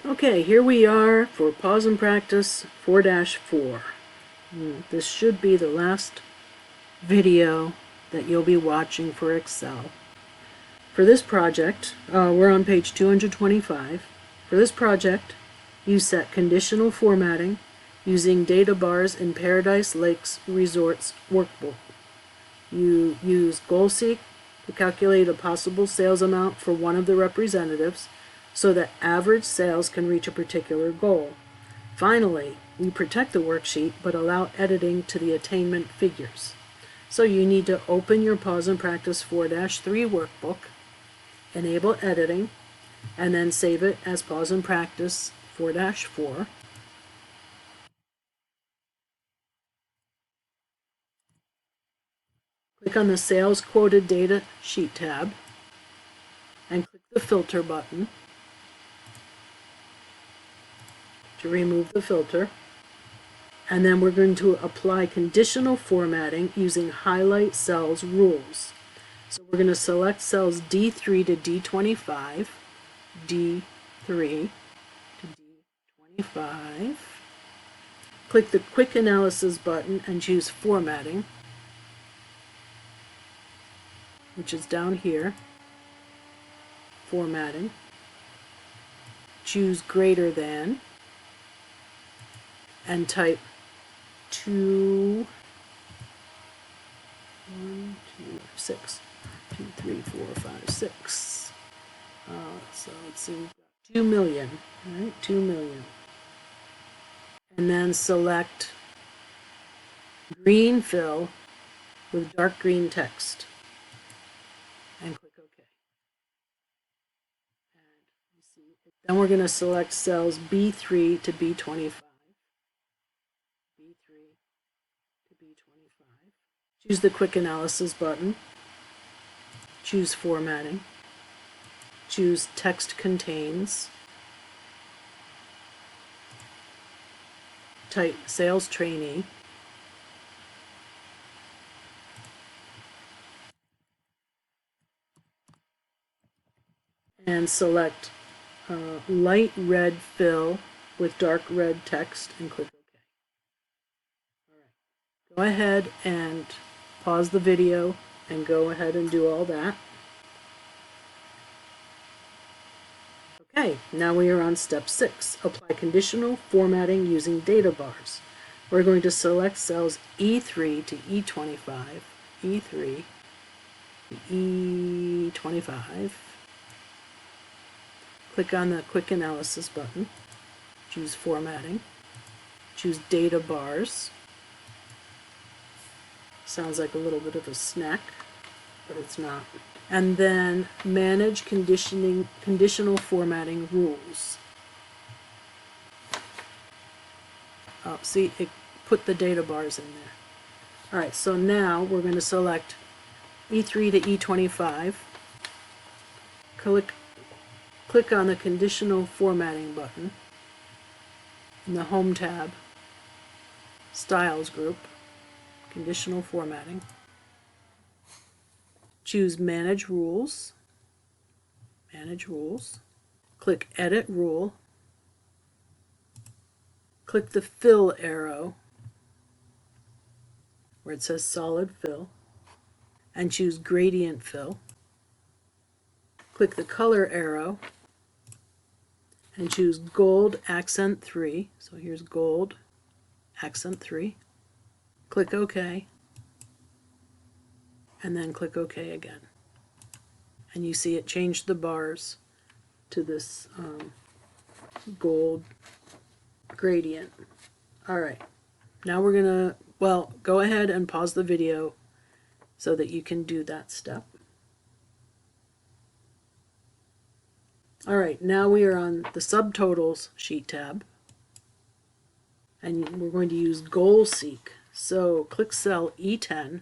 Okay, here we are for Pause and Practice 4-4. This should be the last video that you'll be watching for Excel. For this project, we're on page 225. For this project, you set conditional formatting using data bars in Paradise Lakes Resorts workbook. You use GoalSeek to calculate a possible sales amount for one of the representatives so that average sales can reach a particular goal. Finally, we protect the worksheet but allow editing to the attainment figures. So you need to open your Pause and Practice 4-3 workbook, enable editing, and then save it as Pause and Practice 4-4. Click on the Sales Quoted Data Sheet tab and click the Filter button to remove the filter. And then we're going to apply conditional formatting using highlight cells rules. So we're going to select cells D3 to D25, D3 to D25. Click the Quick Analysis button and choose Formatting, which is down here. Formatting. Choose Greater Than and type 2, 1, 2, 6, 2, 3, 4, 5, 6. So let's see, we've got 2 million, right? 2 million. And then select green fill with dark green text and click OK. And you see, then we're going to select cells B3 to B25. B3 to B25. Choose the Quick Analysis button. Choose Formatting. Choose Text Contains. Type Sales Trainee. And select light red fill with dark red text and click OK. All right. Go ahead and pause the video and go ahead and do all that. Okay, now we are on step 6. Apply conditional formatting using data bars. We're going to select cells E3 to E25, E3 to E25. Click on the Quick Analysis button. Choose Formatting. Choose Data Bars. Sounds like a little bit of a snack, but it's not. And then Manage Conditional Formatting Rules. Oh, see, it put the data bars in there. All right, so now we're going to select E3 to E25. Click on the Conditional Formatting button in the Home tab, Styles group, Conditional Formatting. Choose Manage Rules. Manage Rules. Click Edit Rule. Click the Fill arrow where it says Solid Fill and choose Gradient Fill. Click the Color arrow and choose Gold Accent 3. So here's Gold Accent 3. Click OK and then click OK again. And you see it changed the bars to this gold gradient. Alright, now we're gonna, well, go ahead and pause the video so that you can do that step. Alright, now we are on the Subtotals sheet tab and we're going to use GoalSeek. So click cell E10,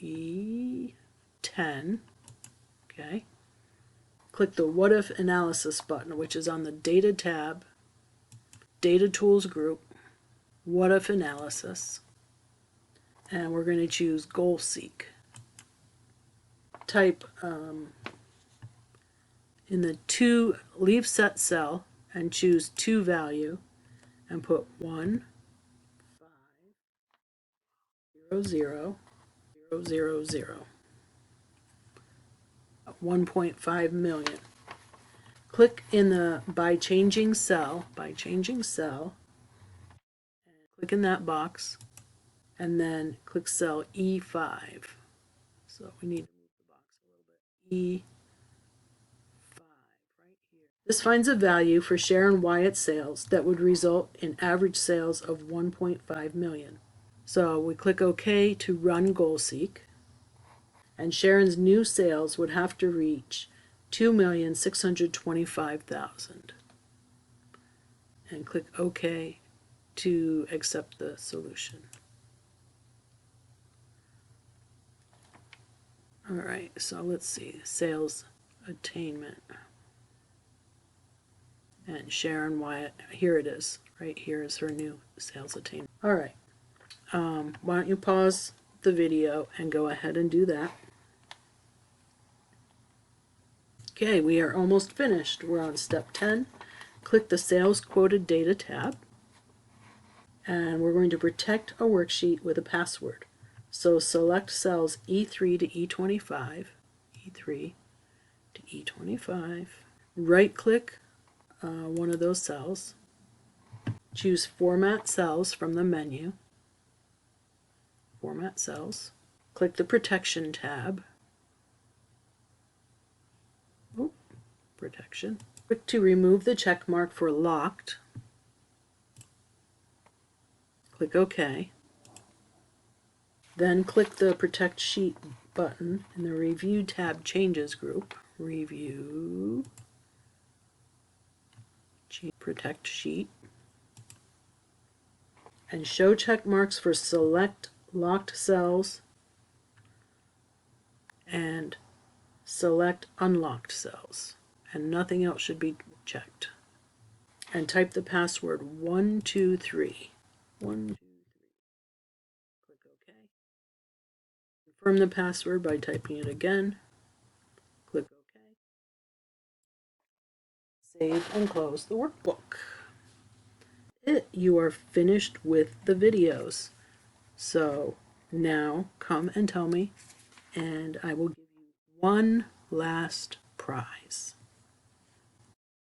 E10, okay. Click the What If Analysis button, which is on the Data tab, Data Tools group, What If Analysis, and we're going to choose GoalSeek. Type in the leave set cell and choose to value and put 1,500,000, 1.5 million. Click in the by changing cell, and click in that box, and then click cell E5. So we need to move the box a little bit. E5, right here. This finds a value for Sharon Wyatt sales that would result in average sales of 1.5 million. So we click OK to run GoalSeek, and Sharon's new sales would have to reach 2,625,000. And click OK to accept the solution. All right, so let's see, sales attainment. And Sharon Wyatt, here it is. Right here is her new sales attainment. All right, why don't you pause the video and go ahead and do that. Okay, we are almost finished. We're on step 10. Click the Sales Quoted Data tab, and we're going to protect a worksheet with a password. So select cells E3 to E25, E3 to E25. Right-click one of those cells. Choose Format Cells from the menu. Format Cells. Click the Protection tab. Oh, Protection. Click to remove the check mark for Locked. Click OK. Then click the Protect Sheet button in the Review tab Changes group. Review, Protect Sheet. And show check marks for select locked cells and select unlocked cells. And nothing else should be checked. And type the password 123. 123. Click OK. Confirm the password by typing it again. Click OK. Save and close the workbook. You are finished with the videos. So now come and tell me, and I will give you one last prize.